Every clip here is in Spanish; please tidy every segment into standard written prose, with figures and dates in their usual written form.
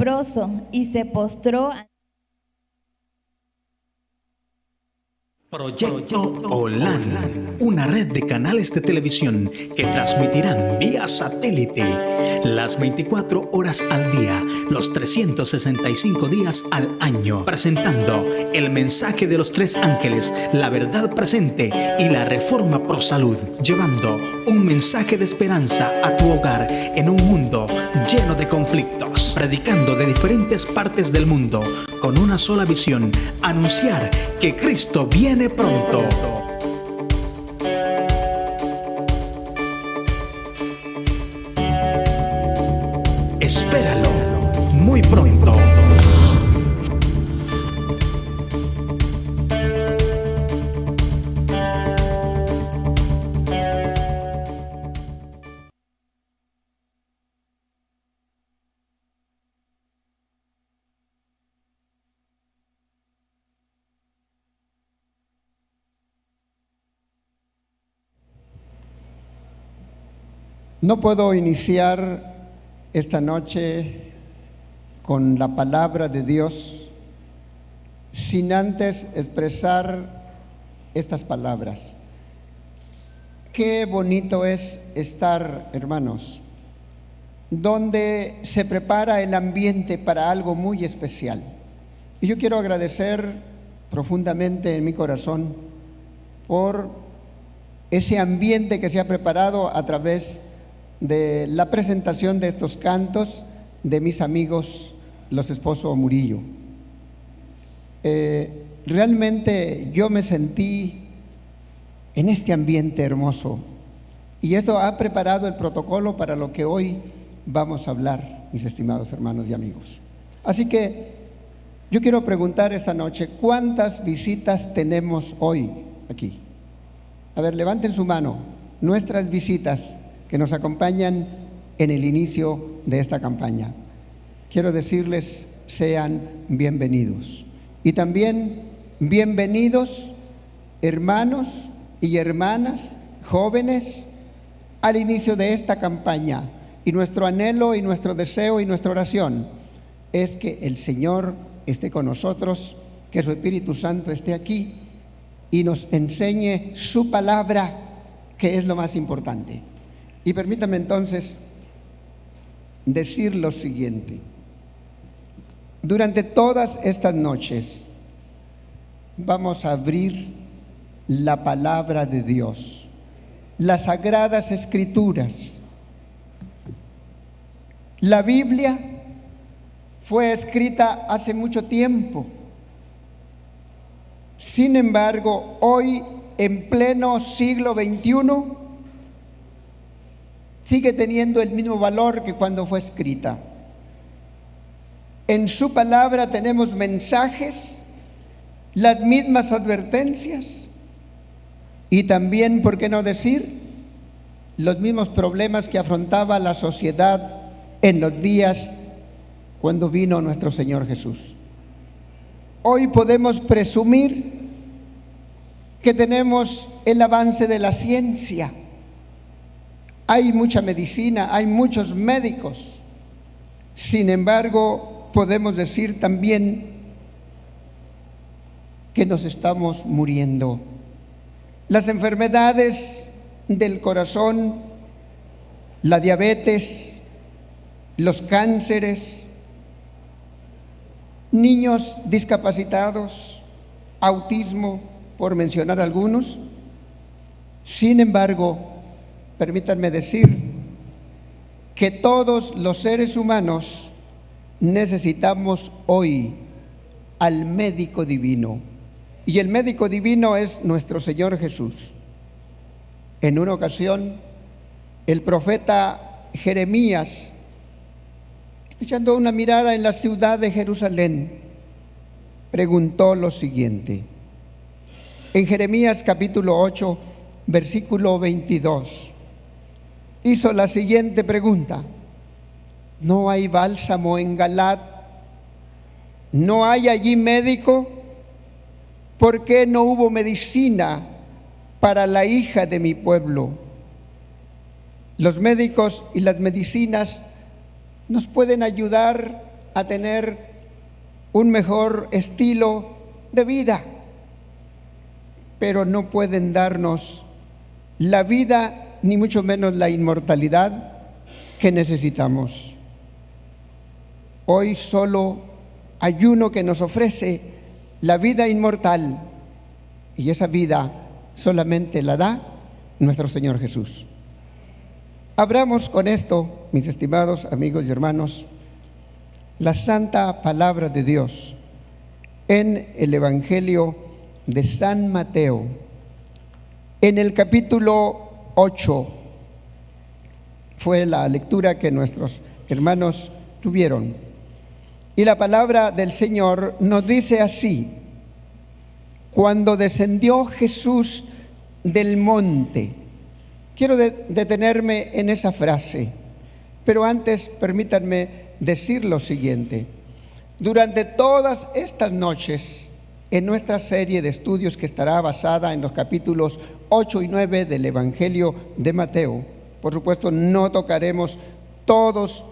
leproso y se postró. Proyecto OLAN, una red de canales de televisión que transmitirán vía satélite las 24 horas al día, los 365 días al año, presentando el mensaje de los tres ángeles, la verdad presente y la reforma pro salud, llevando un mensaje de esperanza a tu hogar en un mundo lleno de conflictos, predicando de diferentes partes del mundo con una sola visión: anunciar que Cristo viene pronto. Espéralo muy pronto. No puedo iniciar esta noche con la palabra de Dios sin antes expresar estas palabras. Qué bonito es estar, hermanos, donde se prepara el ambiente para algo muy especial. Y yo quiero agradecer profundamente en mi corazón por ese ambiente que se ha preparado a través de la presentación de estos cantos de mis amigos, los Esposo Murillo. Realmente yo me sentí en este ambiente hermoso y eso ha preparado el protocolo para lo que hoy vamos a hablar, mis estimados hermanos y amigos. Así que yo quiero preguntar esta noche, ¿cuántas visitas tenemos hoy aquí? A ver, levanten su mano, nuestras visitas que nos acompañan en el inicio de esta campaña. Quiero decirles, sean bienvenidos. Y también bienvenidos, hermanos y hermanas, jóvenes, al inicio de esta campaña. Y nuestro anhelo y nuestro deseo y nuestra oración es que el Señor esté con nosotros, que su Espíritu Santo esté aquí y nos enseñe su palabra, que es lo más importante. Y permítame entonces decir lo siguiente. Durante todas estas noches vamos a abrir la palabra de Dios, las sagradas escrituras. La Biblia fue escrita hace mucho tiempo. Sin embargo, hoy, en pleno siglo XXI, sigue teniendo el mismo valor que cuando fue escrita. En su palabra tenemos mensajes, las mismas advertencias y también, ¿por qué no decir?, los mismos problemas que afrontaba la sociedad en los días cuando vino nuestro Señor Jesús. Hoy podemos presumir que tenemos el avance de la ciencia. Hay mucha medicina, hay muchos médicos. Sin embargo, podemos decir también que nos estamos muriendo. Las enfermedades del corazón, la diabetes, los cánceres, niños discapacitados, autismo, por mencionar algunos. Sin embargo, permítanme decir que todos los seres humanos necesitamos hoy al médico divino. Y el médico divino es nuestro Señor Jesús. En una ocasión, el profeta Jeremías, echando una mirada en la ciudad de Jerusalén, preguntó lo siguiente. En Jeremías capítulo 8, versículo 22. Hizo la siguiente pregunta: ¿no hay bálsamo en Galaad? ¿No hay allí médico? ¿Por qué no hubo medicina para la hija de mi pueblo? Los médicos y las medicinas nos pueden ayudar a tener un mejor estilo de vida, pero no pueden darnos la vida, ni mucho menos la inmortalidad que necesitamos. Hoy solo hay uno que nos ofrece la vida inmortal, y esa vida solamente la da nuestro Señor Jesús. Abramos con esto, mis estimados amigos y hermanos, la santa palabra de Dios en el Evangelio de San Mateo, en el capítulo 8. Fue la lectura que nuestros hermanos tuvieron. Y la palabra del Señor nos dice así: cuando descendió Jesús del monte. Quiero detenerme en esa frase, pero antes permítanme decir lo siguiente. Durante todas estas noches, en nuestra serie de estudios que estará basada en los capítulos 8 y 9 del Evangelio de Mateo, por supuesto no tocaremos todos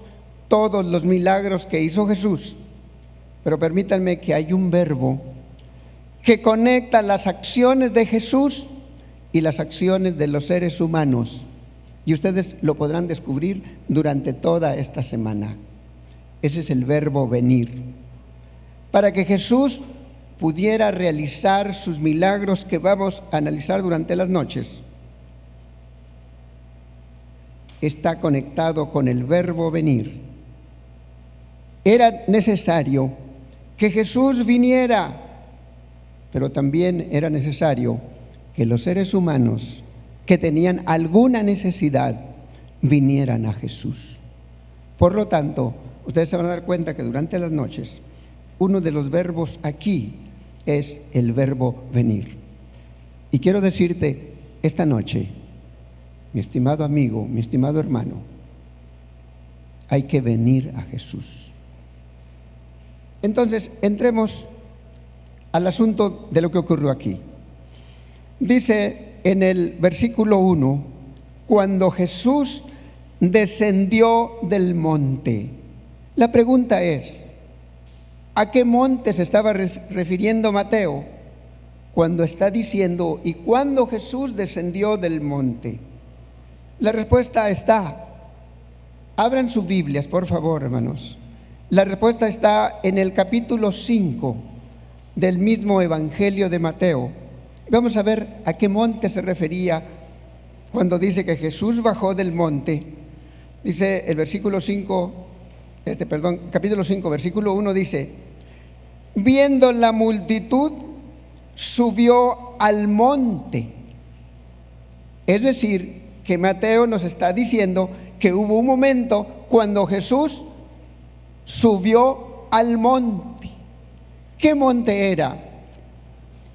los milagros que hizo Jesús, pero permítanme que hay un verbo que conecta las acciones de Jesús y las acciones de los seres humanos, y ustedes lo podrán descubrir durante toda esta semana. Ese es el verbo venir. Para que Jesús pudiera realizar sus milagros que vamos a analizar durante las noches, está conectado con el verbo venir. Era necesario que Jesús viniera, pero también era necesario que los seres humanos que tenían alguna necesidad vinieran a Jesús. Por lo tanto, ustedes se van a dar cuenta que durante las noches uno de los verbos aquí es el verbo venir. Y quiero decirte esta noche, mi estimado amigo, mi estimado hermano, hay que venir a Jesús. Entonces, entremos al asunto de lo que ocurrió aquí. Dice en el versículo 1, cuando Jesús descendió del monte. La pregunta es, ¿a qué monte se estaba refiriendo Mateo cuando está diciendo, y cuando Jesús descendió del monte? La respuesta está, abran sus Biblias, por favor, hermanos. La respuesta está en el capítulo 5 del mismo Evangelio de Mateo. Vamos a ver a qué monte se refería cuando dice que Jesús bajó del monte. Dice el versículo 5, capítulo 5, versículo 1 dice: viendo la multitud, subió al monte. Es decir, que Mateo nos está diciendo que hubo un momento cuando Jesús subió al monte. ¿Qué monte era?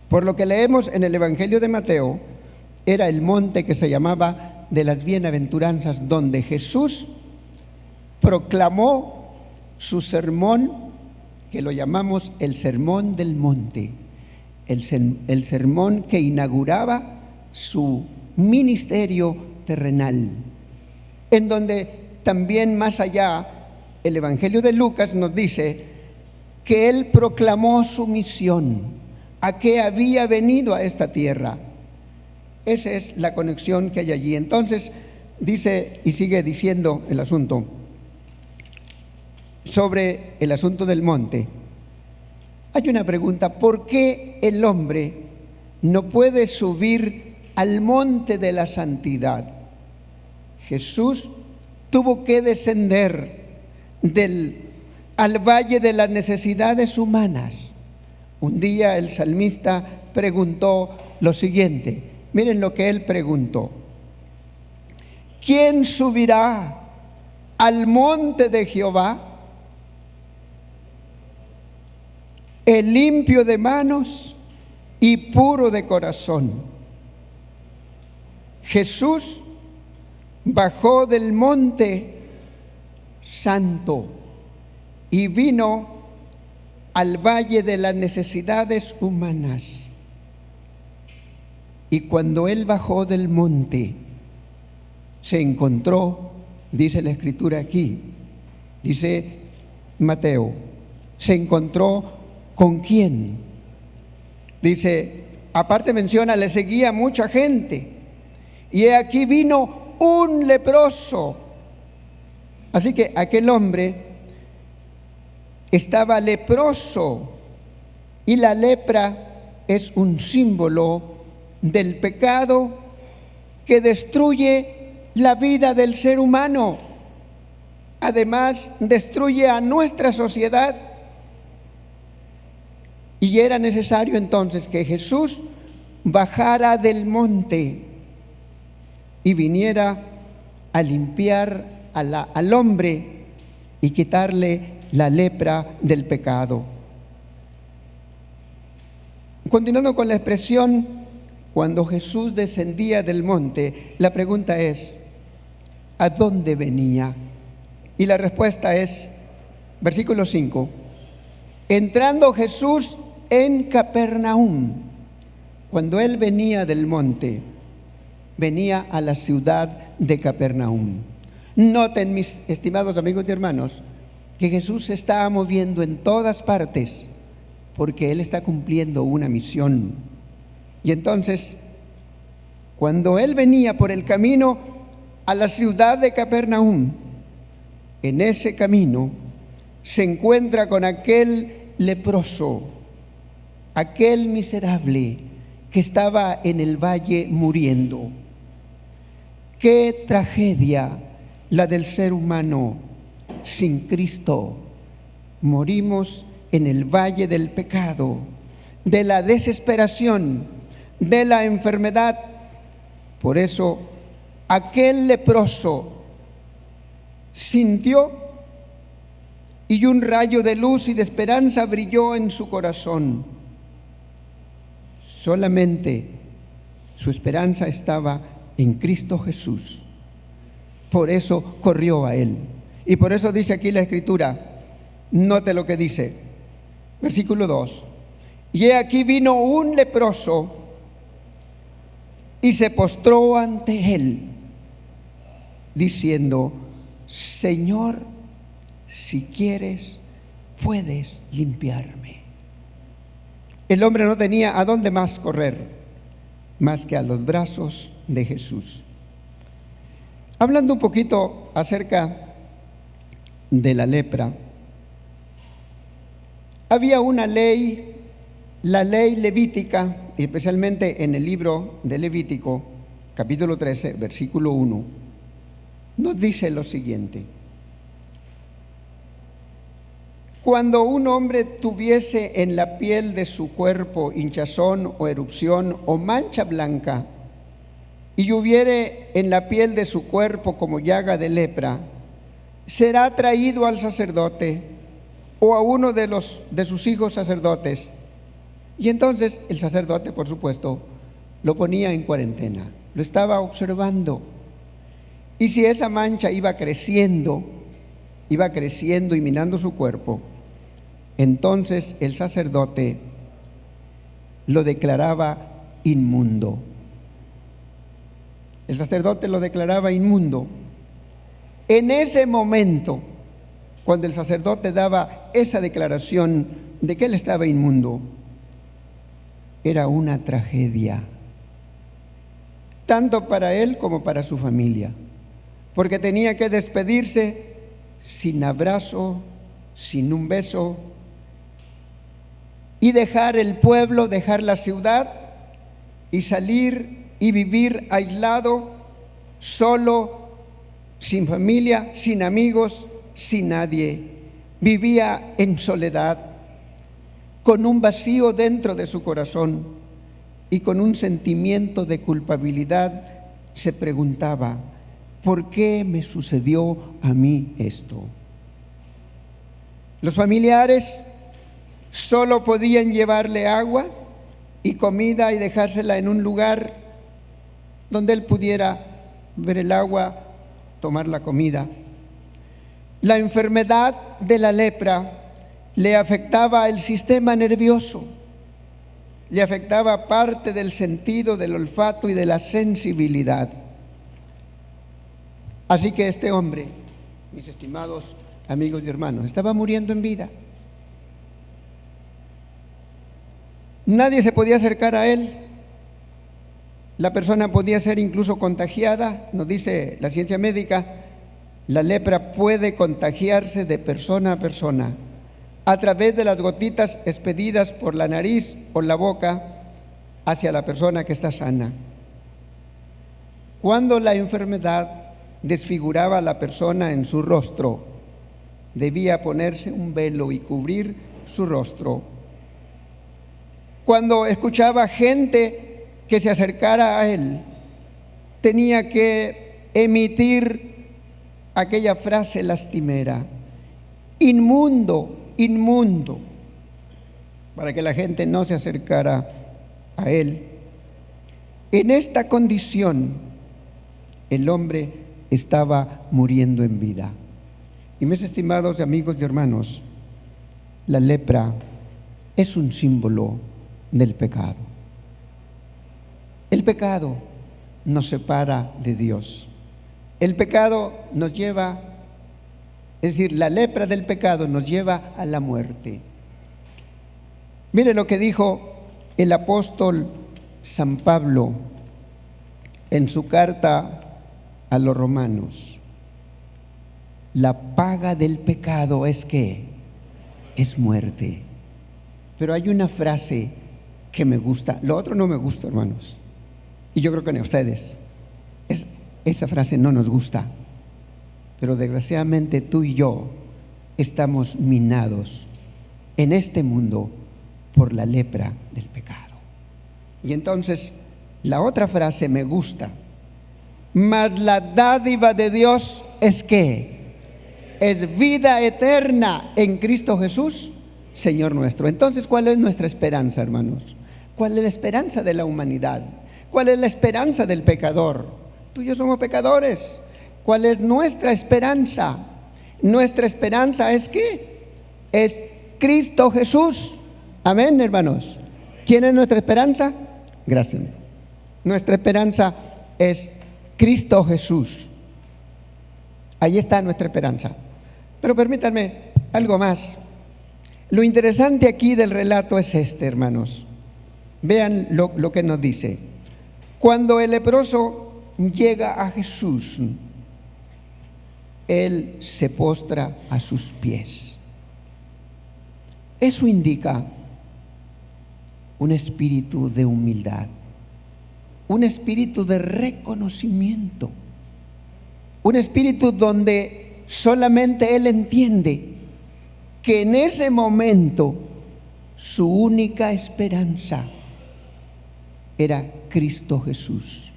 Por lo que leemos en el Evangelio de Mateo, era el monte que se llamaba de las bienaventuranzas, donde Jesús proclamó su sermón, que lo llamamos el sermón del monte, el sermón que inauguraba su ministerio terrenal, en donde también más allá el Evangelio de Lucas nos dice que él proclamó su misión, a qué había venido a esta tierra. Esa es la conexión que hay allí. Entonces dice y sigue diciendo el asunto sobre el asunto del monte. Hay una pregunta: ¿por qué el hombre no puede subir al monte de la santidad? Jesús tuvo que descender al valle de las necesidades humanas. Un día el salmista preguntó lo siguiente, miren lo que él preguntó: ¿quién subirá al monte de Jehová? El limpio de manos y puro de corazón. Jesús bajó del monte santo y vino al valle de las necesidades humanas. Y cuando él bajó del monte, se encontró, dice la Escritura aquí, dice Mateo, se encontró con quién. Dice, aparte menciona, le seguía mucha gente. Y he aquí vino un leproso. Así que aquel hombre estaba leproso. Y la lepra es un símbolo del pecado que destruye la vida del ser humano. Además, destruye a nuestra sociedad. Y era necesario entonces que Jesús bajara del monte y viniera a limpiar al hombre y quitarle la lepra del pecado. Continuando con la expresión, cuando Jesús descendía del monte, la pregunta es, ¿a dónde venía? Y la respuesta es, versículo 5, entrando Jesús en Capernaum. Cuando él venía del monte, venía a la ciudad de Capernaum. Noten, mis estimados amigos y hermanos, que Jesús se está moviendo en todas partes porque él está cumpliendo una misión. Y entonces, cuando él venía por el camino a la ciudad de Capernaum, en ese camino se encuentra con aquel leproso, aquel miserable que estaba en el valle muriendo. Qué tragedia la del ser humano sin Cristo. Morimos en el valle del pecado, de la desesperación, de la enfermedad. Por eso aquel leproso sintió y un rayo de luz y de esperanza brilló en su corazón. Solamente su esperanza estaba en Cristo Jesús. Por eso corrió a él. Y por eso dice aquí la Escritura, note lo que dice, versículo 2. Y he aquí vino un leproso y se postró ante él, diciendo, Señor, si quieres, puedes limpiarme. El hombre no tenía a dónde más correr, más que a los brazos de Jesús. Hablando un poquito acerca de la lepra, había una ley, la ley levítica, especialmente en el libro de Levítico, capítulo 13, versículo 1, nos dice lo siguiente: cuando un hombre tuviese en la piel de su cuerpo hinchazón o erupción o mancha blanca, y hubiere en la piel de su cuerpo como llaga de lepra, será traído al sacerdote o a uno de sus hijos sacerdotes. Y entonces el sacerdote, por supuesto, lo ponía en cuarentena, lo estaba observando. Y si esa mancha iba creciendo y minando su cuerpo, entonces el sacerdote lo declaraba inmundo. El sacerdote lo declaraba inmundo. En ese momento, cuando el sacerdote daba esa declaración de que él estaba inmundo, era una tragedia, tanto para él como para su familia, porque tenía que despedirse sin abrazo, sin un beso, y dejar el pueblo, dejar la ciudad y salir y vivir aislado, solo, sin familia, sin amigos, sin nadie. Vivía en soledad, con un vacío dentro de su corazón y con un sentimiento de culpabilidad. Se preguntaba, ¿por qué me sucedió a mí esto? Los familiares solo podían llevarle agua y comida y dejársela en un lugar donde él pudiera ver el agua, tomar la comida. La enfermedad de la lepra le afectaba el sistema nervioso, le afectaba parte del sentido, del olfato y de la sensibilidad. Así que este hombre, mis estimados amigos y hermanos, estaba muriendo en vida. Nadie se podía acercar a él. La persona podía ser incluso contagiada. Nos dice la ciencia médica, la lepra puede contagiarse de persona a persona a través de las gotitas expedidas por la nariz o la boca hacia la persona que está sana. Cuando la enfermedad desfiguraba a la persona en su rostro, debía ponerse un velo y cubrir su rostro. Cuando escuchaba gente que se acercara a él, tenía que emitir aquella frase lastimera: inmundo, inmundo, para que la gente no se acercara a él. En esta condición, el hombre estaba muriendo en vida. Y mis estimados amigos y hermanos, la lepra es un símbolo del pecado. El pecado nos separa de Dios. El pecado nos lleva, es decir, la lepra del pecado nos lleva a la muerte. Mire lo que dijo el apóstol San Pablo en su carta a los romanos. La paga del pecado es ¿qué? Es muerte. Pero hay una frase que me gusta, lo otro no me gusta, hermanos, y yo creo que ni a ustedes. Esa frase no nos gusta, pero desgraciadamente tú y yo estamos minados en este mundo por la lepra del pecado. Y entonces la otra frase me gusta: mas la dádiva de Dios es ¿qué? Es vida eterna en Cristo Jesús, Señor nuestro. Entonces, ¿cuál es nuestra esperanza, hermanos? ¿Cuál es la esperanza de la humanidad? ¿Cuál es la esperanza del pecador? Tú y yo somos pecadores. ¿Cuál es nuestra esperanza? Nuestra esperanza es ¿qué? Es Cristo Jesús. Amén, hermanos. ¿Quién es nuestra esperanza? Gracias. Nuestra esperanza es Cristo Jesús. Ahí está nuestra esperanza. Pero permítanme algo más. Lo interesante aquí del relato es hermanos. Vean lo que nos dice. Cuando el leproso llega a Jesús, él se postra a sus pies. Eso indica un espíritu de humildad, un espíritu de reconocimiento, un espíritu donde solamente él entiende que en ese momento su única esperanza era Cristo Jesús.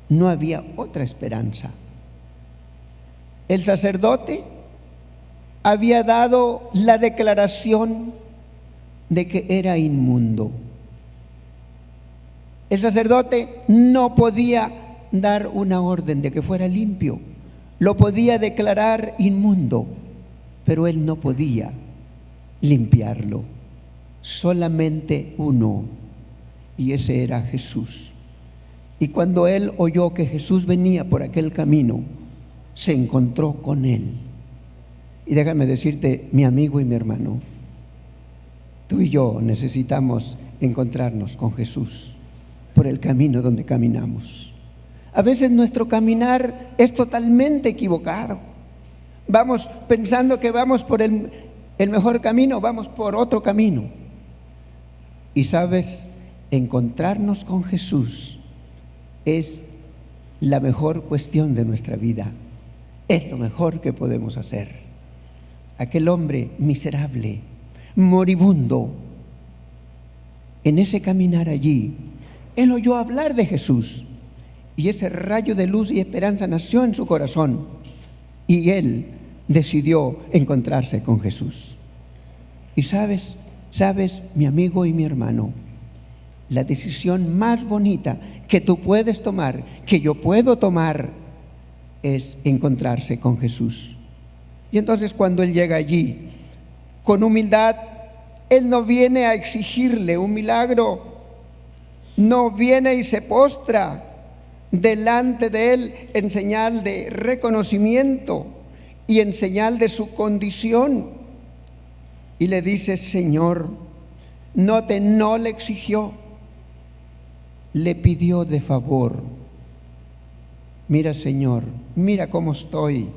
No había otra esperanza. El sacerdote había dado la declaración de que era inmundo. El sacerdote no podía dar una orden de que fuera limpio. Lo podía declarar inmundo, pero él no podía limpiarlo. Solamente uno, y ese era Jesús. Y cuando él oyó que Jesús venía por aquel camino, se encontró con él. Y déjame decirte, mi amigo y mi hermano, tú y yo necesitamos encontrarnos con Jesús por el camino donde caminamos. A veces nuestro caminar es totalmente equivocado. Vamos pensando que vamos por el mejor camino, vamos por otro camino. Y sabes, encontrarnos con Jesús es la mejor cuestión de nuestra vida. Es lo mejor que podemos hacer. Aquel hombre miserable, moribundo, en ese caminar allí, él oyó hablar de Jesús y ese rayo de luz y esperanza nació en su corazón y él decidió encontrarse con Jesús. Y sabes, mi amigo y mi hermano, la decisión más bonita que tú puedes tomar, que yo puedo tomar, es encontrarse con Jesús. Y entonces cuando él llega allí, con humildad, él no viene a exigirle un milagro, no viene y se postra delante de él en señal de reconocimiento y en señal de su condición. Y le dice: Señor, note, no le exigió, le pidió de favor. Mira, Señor, mira cómo estoy,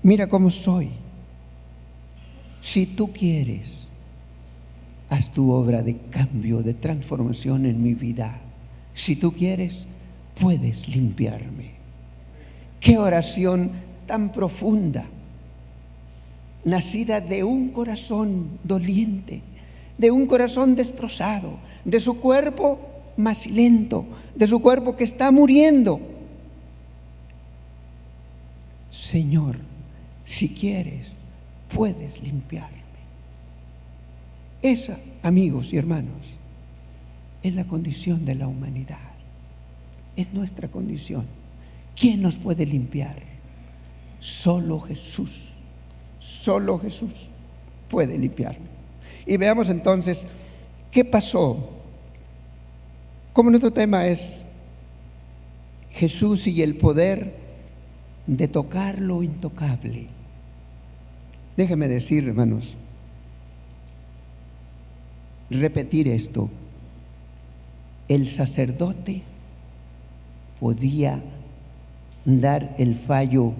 mira cómo soy. Si tú quieres, haz tu obra de cambio, de transformación en mi vida. Si tú quieres, puedes limpiarme. Qué oración tan profunda, nacida de un corazón doliente, de un corazón destrozado, de su cuerpo macilento, de su cuerpo que está muriendo. Señor, si quieres, puedes limpiarme. Esa, amigos y hermanos, es la condición de la humanidad. Es nuestra condición. ¿Quién nos puede limpiar? Solo Jesús. Solo Jesús puede limpiarme. Y veamos entonces qué pasó. Como nuestro tema es Jesús y el poder de tocar lo intocable. Déjeme decir, hermanos, repetir esto. El sacerdote podía dar el fallo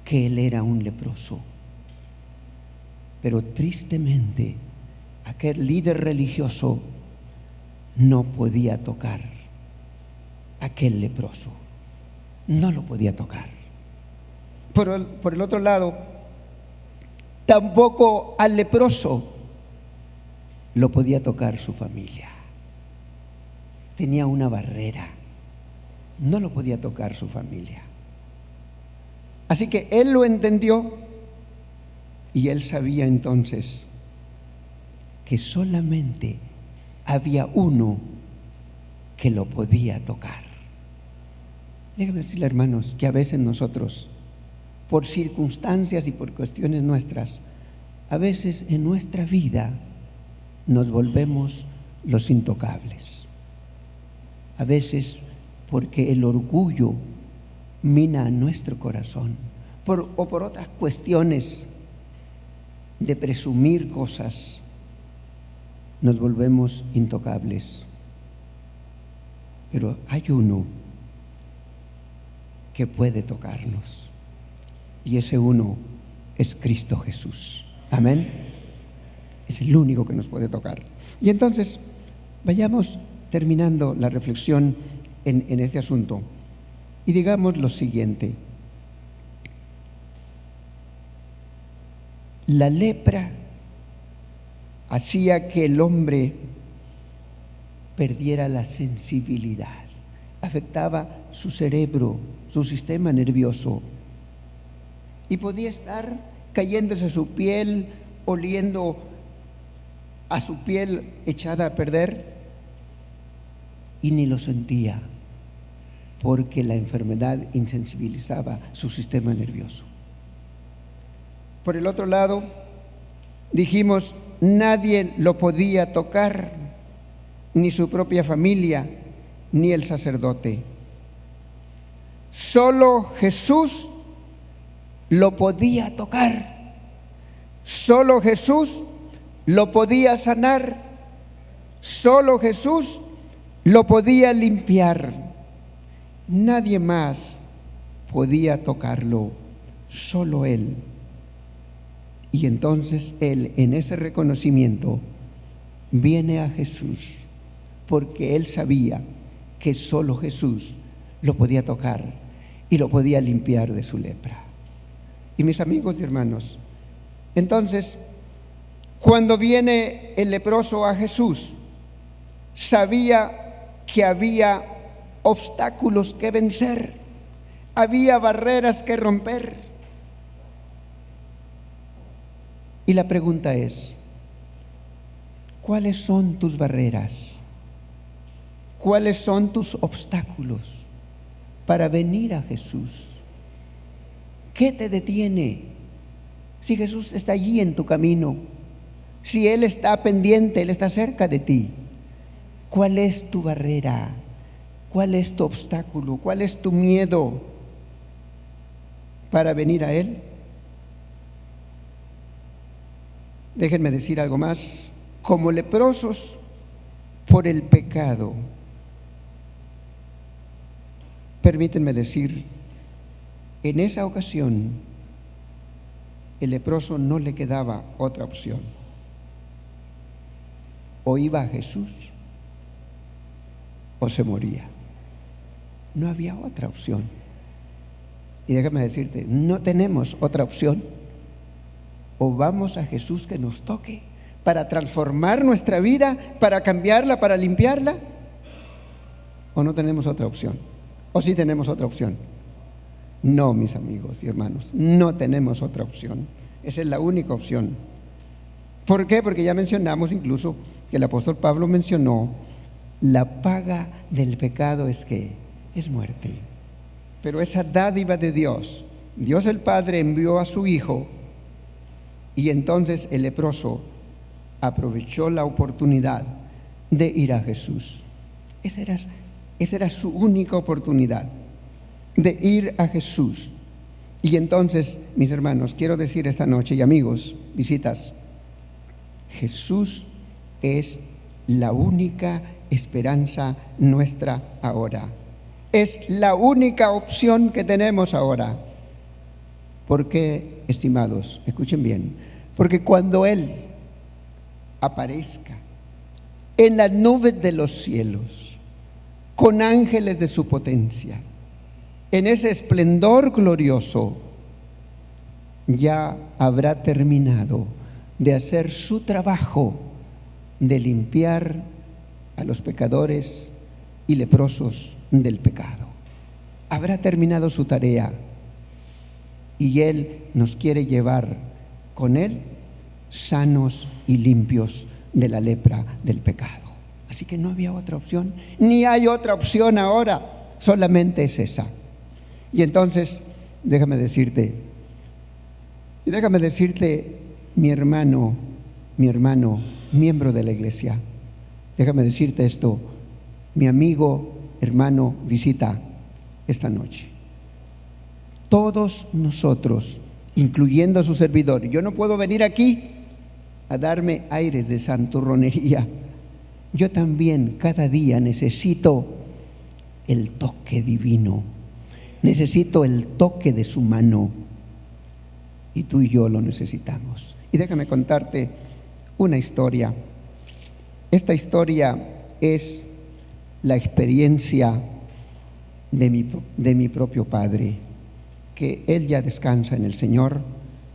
que él era un leproso, pero tristemente aquel líder religioso no podía tocar a aquel leproso, no lo podía tocar. Por el otro lado, tampoco al leproso lo podía tocar su familia. Tenía una barrera, no lo podía tocar su familia. Así que él lo entendió y él sabía entonces que solamente había uno que lo podía tocar. Déjenme decirle, hermanos, que a veces nosotros, por circunstancias y por cuestiones nuestras, a veces en nuestra vida nos volvemos los intocables. A veces porque el orgullo mina nuestro corazón, o por otras cuestiones de presumir cosas, nos volvemos intocables. Pero hay uno que puede tocarnos, y ese uno es Cristo Jesús. Amén. Es el único que nos puede tocar. Y entonces, vayamos terminando la reflexión en este asunto y digamos lo siguiente: la lepra hacía que el hombre perdiera la sensibilidad, afectaba su cerebro, su sistema nervioso, y podía estar cayéndose su piel, oliendo a su piel echada a perder, y ni lo sentía, porque la enfermedad insensibilizaba su sistema nervioso. Por el otro lado, dijimos, nadie lo podía tocar, ni su propia familia, ni el sacerdote. Solo Jesús lo podía tocar. Solo Jesús lo podía sanar. Solo Jesús lo podía limpiar. Nadie más podía tocarlo, solo Él. Y entonces Él, en ese reconocimiento, viene a Jesús, porque Él sabía que solo Jesús lo podía tocar y lo podía limpiar de su lepra. Y mis amigos y hermanos, entonces, cuando viene el leproso a Jesús, sabía que había obstáculos que vencer, había barreras que romper. Y la pregunta es, ¿cuáles son tus barreras? ¿Cuáles son tus obstáculos para venir a Jesús? ¿Qué te detiene? Si Jesús está allí en tu camino, si Él está pendiente, Él está cerca de ti, ¿cuál es tu barrera? ¿Cuál es tu obstáculo? ¿Cuál es tu miedo para venir a Él? Déjenme decir algo más. Como leprosos por el pecado, permítanme decir, en esa ocasión el leproso no le quedaba otra opción. O iba a Jesús o se moría. No había otra opción. Y déjame decirte, no tenemos otra opción. O vamos a Jesús que nos toque para transformar nuestra vida, para cambiarla, para limpiarla, o no tenemos otra opción. ¿O sí tenemos otra opción? No, mis amigos y hermanos, no tenemos otra opción. Esa es la única opción. ¿Por qué? Porque ya mencionamos incluso que el apóstol Pablo mencionó, la paga del pecado es ¿qué? Es muerte. Pero esa dádiva de Dios, Dios el Padre envió a su Hijo, y entonces el leproso aprovechó la oportunidad de ir a Jesús. Esa era su única oportunidad, de ir a Jesús. Y entonces, mis hermanos, quiero decir esta noche, y amigos, visitas, Jesús es la única esperanza nuestra ahora. Es la única opción que tenemos ahora. ¿Por qué, estimados? Escuchen bien. Porque cuando Él aparezca en las nubes de los cielos, con ángeles de su potencia, en ese esplendor glorioso, ya habrá terminado de hacer su trabajo de limpiar a los pecadores y leprosos del pecado. Habrá terminado su tarea y Él nos quiere llevar con Él sanos y limpios de la lepra del pecado. Así que no había otra opción, ni hay otra opción ahora, solamente es esa. Y entonces, déjame decirte, mi hermano, miembro de la iglesia, déjame decirte esto, mi amigo, hermano, visita esta noche. Todos nosotros, incluyendo a su servidor, yo no puedo venir aquí a darme aires de santurronería. Yo también cada día necesito el toque divino, necesito el toque de su mano, y tú y yo lo necesitamos. Y déjame contarte una historia. Esta historia es la experiencia de mi propio padre, que él ya descansa en el Señor,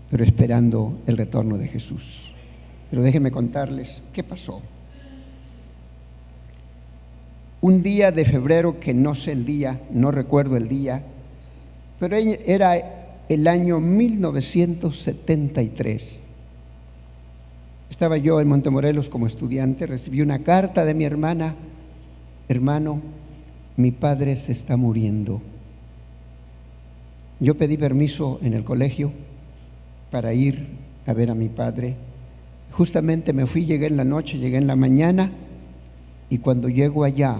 pero esperando el retorno de Jesús. Pero déjenme contarles qué pasó. Un día de febrero, que no sé el día, no recuerdo el día, pero era el año 1973. Estaba yo en Montemorelos como estudiante, recibí una carta de mi hermana: hermano, mi padre se está muriendo. Yo pedí permiso en el colegio para ir a ver a mi padre. Justamente me fui, llegué en la noche, llegué en la mañana, y cuando llego allá,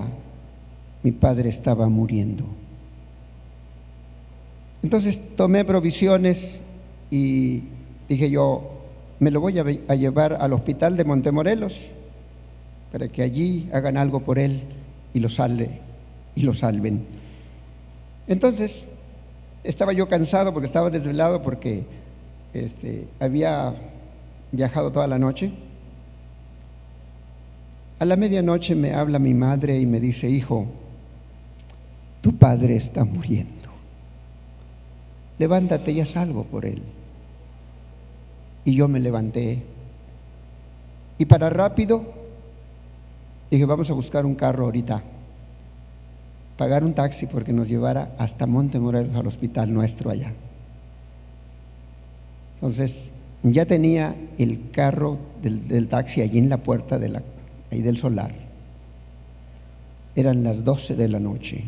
mi padre estaba muriendo. Entonces tomé provisiones y dije yo, me lo voy a llevar al hospital de Montemorelos para que allí hagan algo por él y lo salven. Entonces estaba yo cansado porque estaba desvelado, porque había viajado toda la noche. A la medianoche me habla mi madre y me dice: hijo, tu padre está muriendo, levántate y haz algo por él. Y yo me levanté y para rápido dije: vamos a buscar un carro ahorita, pagar un taxi porque nos llevara hasta Montemorelos, al hospital nuestro allá. Entonces ya tenía el carro del taxi allí en la puerta ahí del solar. Eran las 12 de la noche.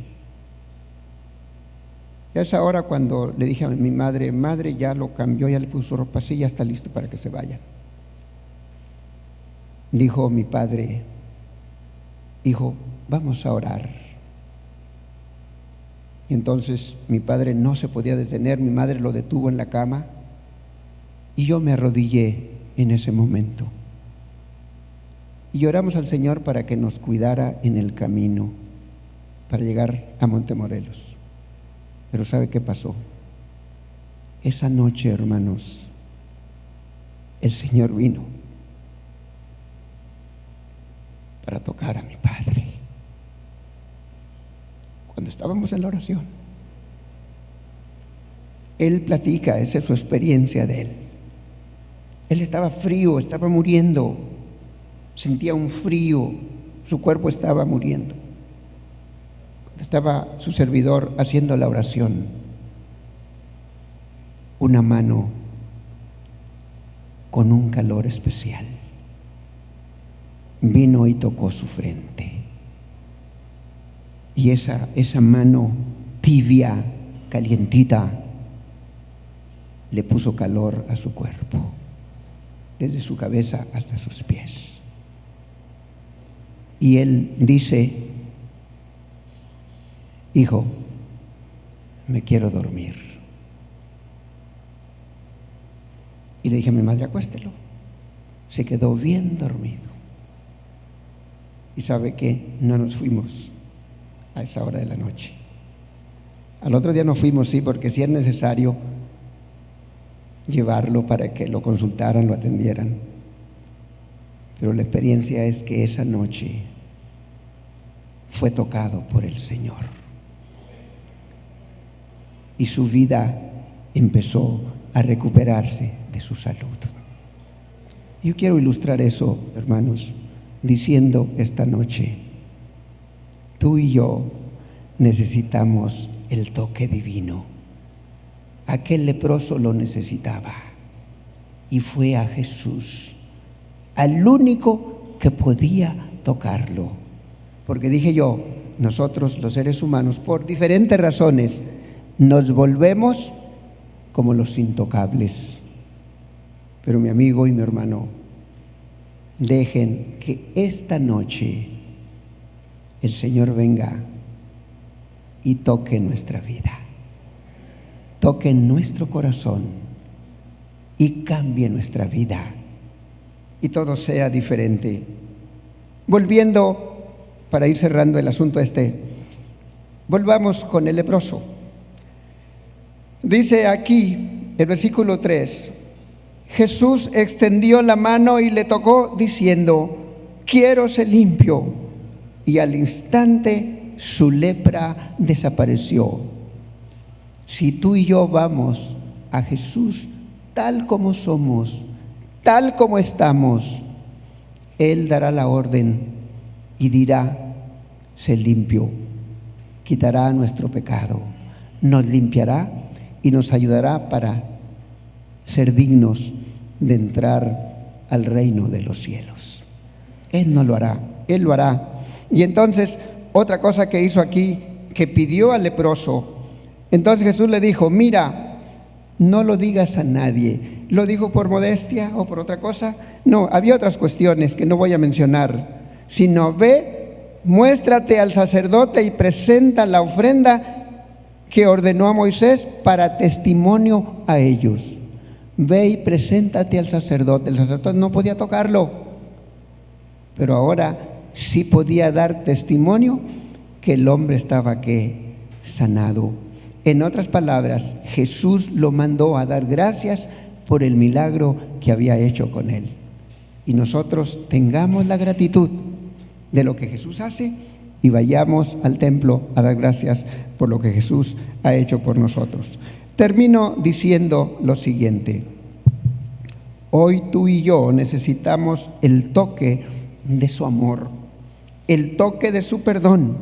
Y a esa hora, cuando le dije a mi madre: madre, ya lo cambió, ya le puso ropa, sí, ya está listo para que se vayan. Dijo mi padre: hijo, vamos a orar. Y entonces mi padre no se podía detener, mi madre lo detuvo en la cama y yo me arrodillé en ese momento. Y oramos al Señor para que nos cuidara en el camino para llegar a Montemorelos. Pero ¿sabe qué pasó? Esa noche, hermanos, el Señor vino para tocar a mi padre. Cuando estábamos en la oración, él platica, esa es su experiencia de él. Él estaba frío, estaba muriendo, sentía un frío, su cuerpo estaba muriendo. Estaba su servidor haciendo la oración. Una mano con un calor especial vino y tocó su frente. Y esa mano tibia, calientita, le puso calor a su cuerpo, desde su cabeza hasta sus pies. Y él dice: hijo, me quiero dormir. Y le dije a mi madre: acuéstelo. Se quedó bien dormido. Y sabe que no nos fuimos a esa hora de la noche. Al otro día nos fuimos, sí, porque si es necesario llevarlo para que lo consultaran, lo atendieran. Pero la experiencia es que esa noche fue tocado por el Señor y su vida empezó a recuperarse de su salud. Yo quiero ilustrar eso, hermanos, diciendo esta noche: tú y yo necesitamos el toque divino. Aquel leproso lo necesitaba y fue a Jesús, al único que podía tocarlo. Porque dije yo, nosotros los seres humanos, por diferentes razones, nos volvemos como los intocables. Pero mi amigo y mi hermano, dejen que esta noche el Señor venga y toque nuestra vida, toque nuestro corazón y cambie nuestra vida y todo sea diferente. Volviendo, para ir cerrando el asunto volvamos con el leproso. Dice aquí el versículo 3: Jesús extendió la mano y le tocó diciendo: quiero ser limpio. Y al instante su lepra desapareció. Si tú y yo vamos a Jesús tal como somos, tal como estamos, Él dará la orden y dirá: sé limpio, quitará nuestro pecado, nos limpiará y nos ayudará para ser dignos de entrar al reino de los cielos. Él no lo hará, Él lo hará. Y entonces, otra cosa que hizo aquí, que pidió al leproso. Entonces Jesús le dijo: mira, no lo digas a nadie. ¿Lo dijo por modestia o por otra cosa? No, había otras cuestiones que no voy a mencionar, sino ve, muéstrate al sacerdote y presenta la ofrenda que ordenó a Moisés para testimonio a ellos. Ve y preséntate al sacerdote. El sacerdote no podía tocarlo, pero ahora sí podía dar testimonio que el hombre estaba sanado. En otras palabras, Jesús lo mandó a dar gracias por el milagro que había hecho con él. Y nosotros tengamos la gratitud de lo que Jesús hace y vayamos al templo a dar gracias por lo que Jesús ha hecho por nosotros. Termino diciendo lo siguiente: hoy tú y yo necesitamos el toque de su amor, el toque de su perdón,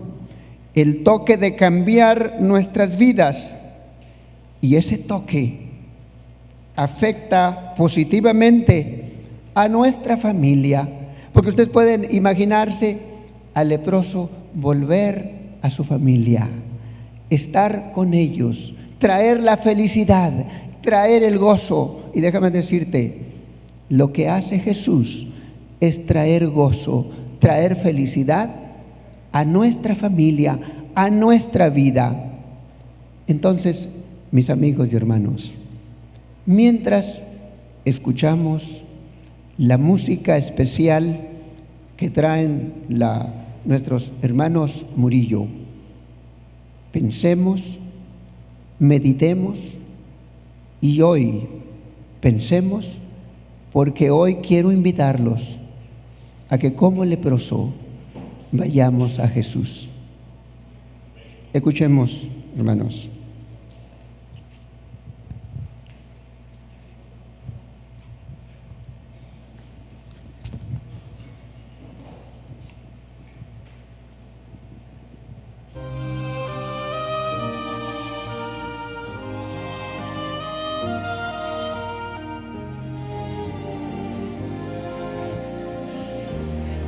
el toque de cambiar nuestras vidas. Y ese toque afecta positivamente a nuestra familia, porque ustedes pueden imaginarse al leproso volver a su familia, estar con ellos, traer la felicidad, traer el gozo. Y déjame decirte, lo que hace Jesús es traer gozo, traer felicidad a nuestra familia, a nuestra vida. Entonces, mis amigos y hermanos, mientras escuchamos la música especial que traen nuestros hermanos Murillo. Pensemos, meditemos y hoy pensemos, porque hoy quiero invitarlos a que como leproso vayamos a Jesús. Escuchemos, hermanos.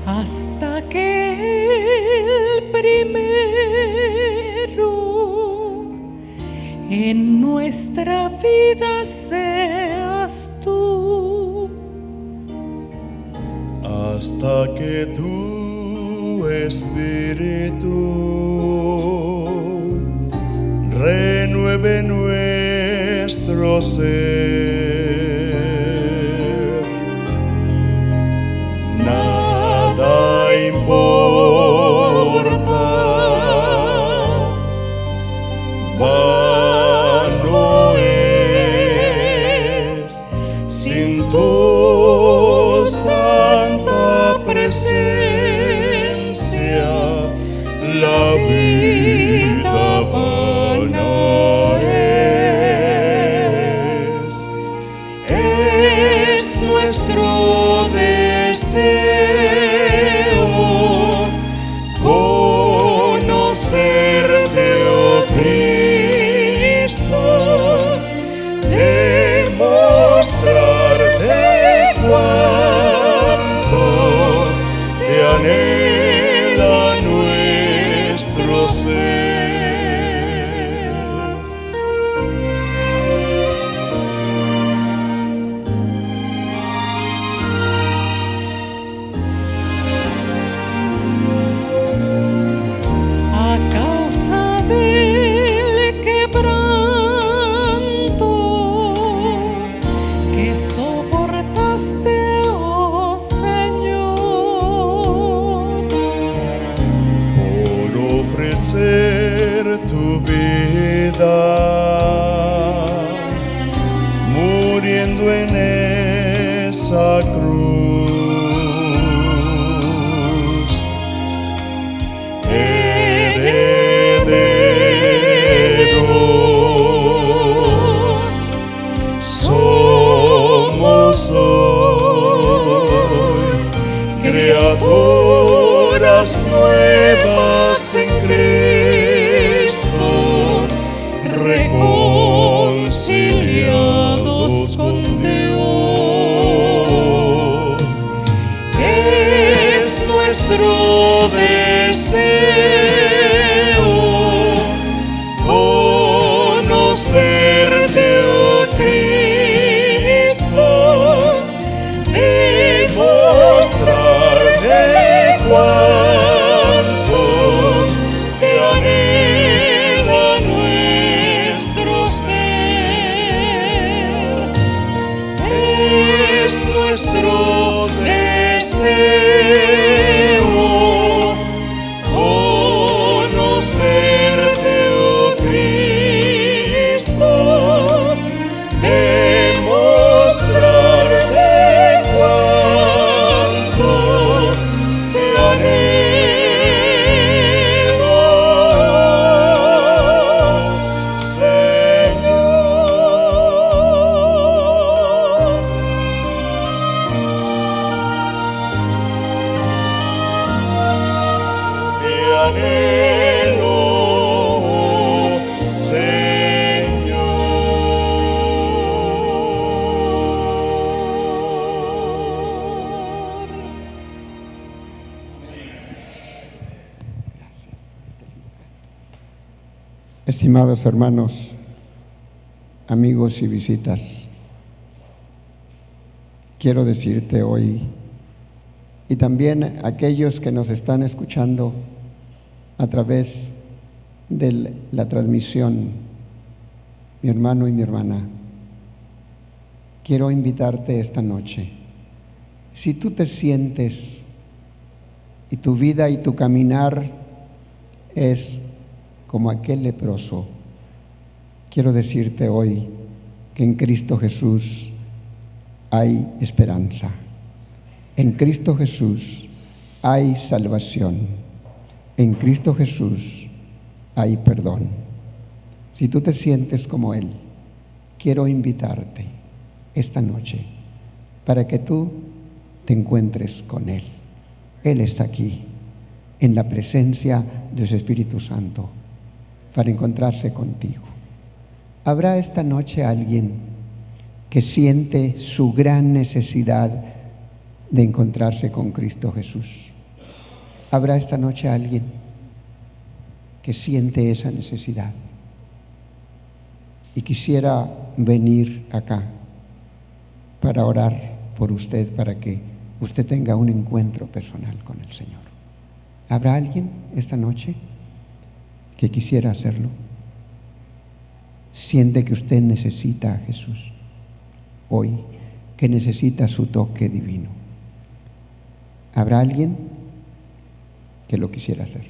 Hasta que el primero en nuestra vida seas tú, hasta que tu Espíritu renueve nuestro ser. Importa, vano es sin tu santa presencia, la vida vana es nuestro deseo. Conocerte, oh Cristo, demostrarte cuánto te anhela nuestro ser. Tu vida, muriendo en esa cruz, herederos somos hoy, criaturas nuevas en Cristo, reconciliados con Dios. Es nuestro deseo conocerte, oh Cristo, demostrarte cuánto te anhela nuestro ser. Es nuestro deseo conocerte, oh Cristo, demostrarte cuánto te anhelo, Señor. Te anhelo, Señor. Estimados hermanos, amigos y visitas, quiero decirte hoy, y también aquellos que nos están escuchando a través de la transmisión, mi hermano y mi hermana, quiero invitarte esta noche Si tú te sientes y tu vida y tu caminar es como aquel leproso, quiero decirte hoy que en Cristo Jesús hay esperanza. En Cristo Jesús hay salvación. En Cristo Jesús hay perdón. Si tú te sientes como Él, quiero invitarte esta noche para que tú te encuentres con Él. Él está aquí, en la presencia de su Espíritu Santo, para encontrarse contigo. ¿Habrá esta noche alguien que siente su gran necesidad de encontrarse con Cristo Jesús? ¿Habrá esta noche alguien que siente esa necesidad y quisiera venir acá para orar por usted, para que usted tenga un encuentro personal con el Señor? ¿Habrá alguien esta noche que quisiera hacerlo? Siente que usted necesita a Jesús hoy, que necesita su toque divino. ¿Habrá alguien que lo quisiera hacer?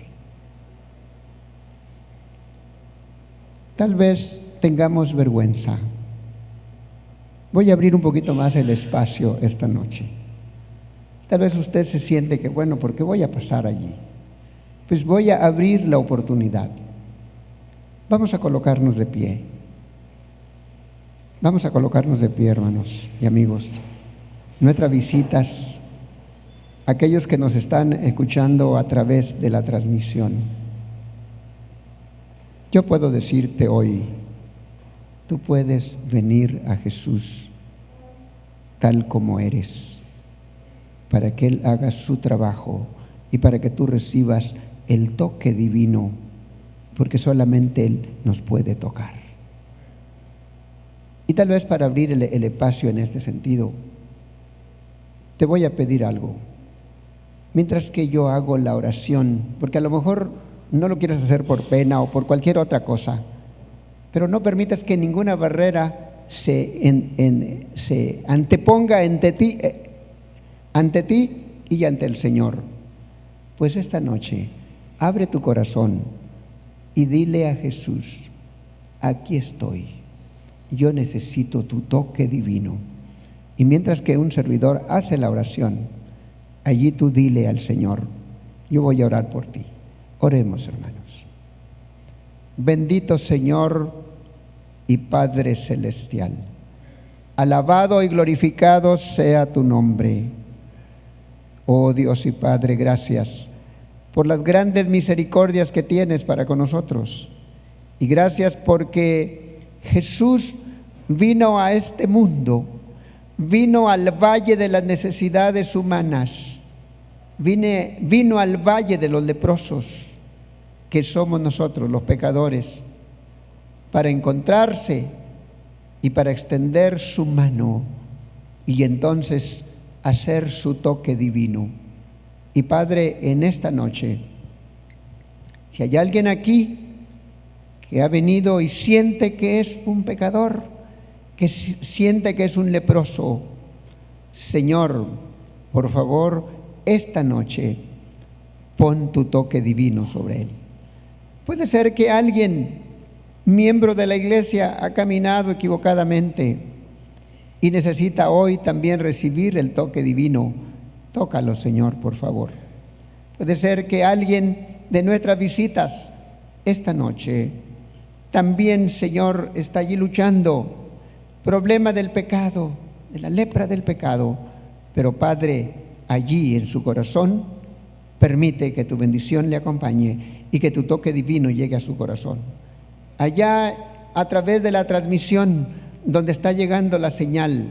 Tal vez tengamos vergüenza. Voy a abrir un poquito más el espacio esta noche. Tal vez usted se siente que, bueno, ¿por qué voy a pasar allí? Pues voy a abrir la oportunidad. Vamos a colocarnos de pie. Vamos a colocarnos de pie, hermanos y amigos. Nuestras visitas, aquellos que nos están escuchando a través de la transmisión. Yo puedo decirte hoy, tú puedes venir a Jesús tal como eres, para que Él haga su trabajo y para que tú recibas el toque divino, porque solamente Él nos puede tocar. Y tal vez para abrir el espacio en este sentido, te voy a pedir algo. Mientras que yo hago la oración, porque a lo mejor no lo quieres hacer por pena o por cualquier otra cosa, pero no permitas que ninguna barrera se anteponga ante ti y ante el Señor. Pues esta noche, abre tu corazón y dile a Jesús: aquí estoy, yo necesito tu toque divino. Y mientras que un servidor hace la oración, allí tú dile al Señor: yo voy a orar por ti. Oremos, hermanos. Bendito Señor y Padre Celestial, alabado y glorificado sea tu nombre. Oh Dios y Padre, gracias por las grandes misericordias que tienes para con nosotros. Y gracias porque Jesús vino a este mundo, vino al valle de las necesidades humanas, vino al valle de los leprosos, que somos nosotros los pecadores, para encontrarse y para extender su mano y entonces hacer su toque divino. Y Padre, en esta noche, si hay alguien aquí que ha venido y siente que es un pecador, que siente que es un leproso, Señor, por favor, esta noche pon tu toque divino sobre él. Puede ser que alguien, miembro de la iglesia, ha caminado equivocadamente y necesita hoy también recibir el toque divino. Tócalo, Señor, por favor. Puede ser que alguien de nuestras visitas esta noche también, Señor, está allí luchando problema del pecado, de la lepra del pecado, pero Padre, allí en su corazón, permite que tu bendición le acompañe y que tu toque divino llegue a su corazón. Allá, a través de la transmisión donde está llegando la señal,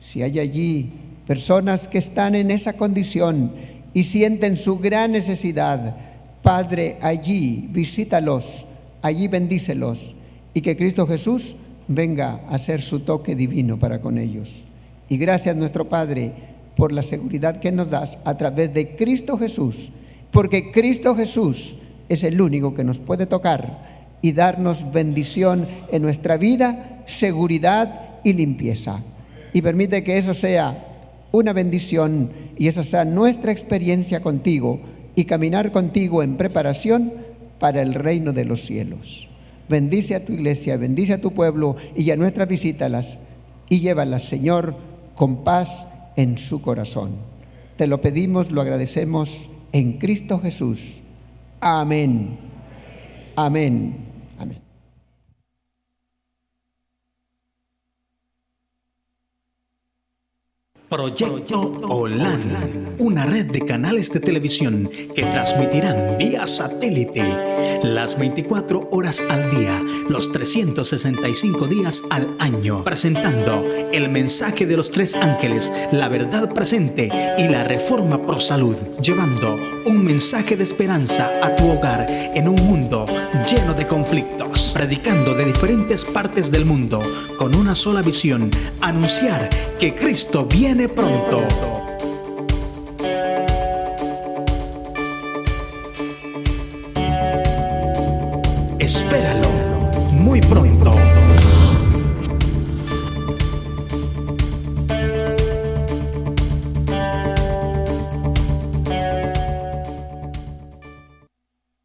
si hay allí personas que están en esa condición y sienten su gran necesidad, Padre, allí visítalos, allí bendícelos, y que Cristo Jesús venga a hacer su toque divino para con ellos. Y gracias, nuestro Padre, por la seguridad que nos das a través de Cristo Jesús, porque Cristo Jesús es el único que nos puede tocar y darnos bendición en nuestra vida, seguridad y limpieza. Y permite que eso sea una bendición y esa sea nuestra experiencia contigo y caminar contigo en preparación para el reino de los cielos. Bendice a tu iglesia, bendice a tu pueblo y a nuestras visítalas y llévalas, Señor, con paz en su corazón. Te lo pedimos, lo agradecemos en Cristo Jesús. Amén. Amén. Amén. Proyecto OLAN, una red de canales de televisión que transmitirán vía satélite las 24 horas al día, los 365 días al año, presentando el mensaje de los tres ángeles, la verdad presente y la reforma pro salud, llevando un mensaje de esperanza a tu hogar en un mundo lleno de conflictos, predicando de diferentes partes del mundo con una sola visión: anunciar que Cristo viene pronto.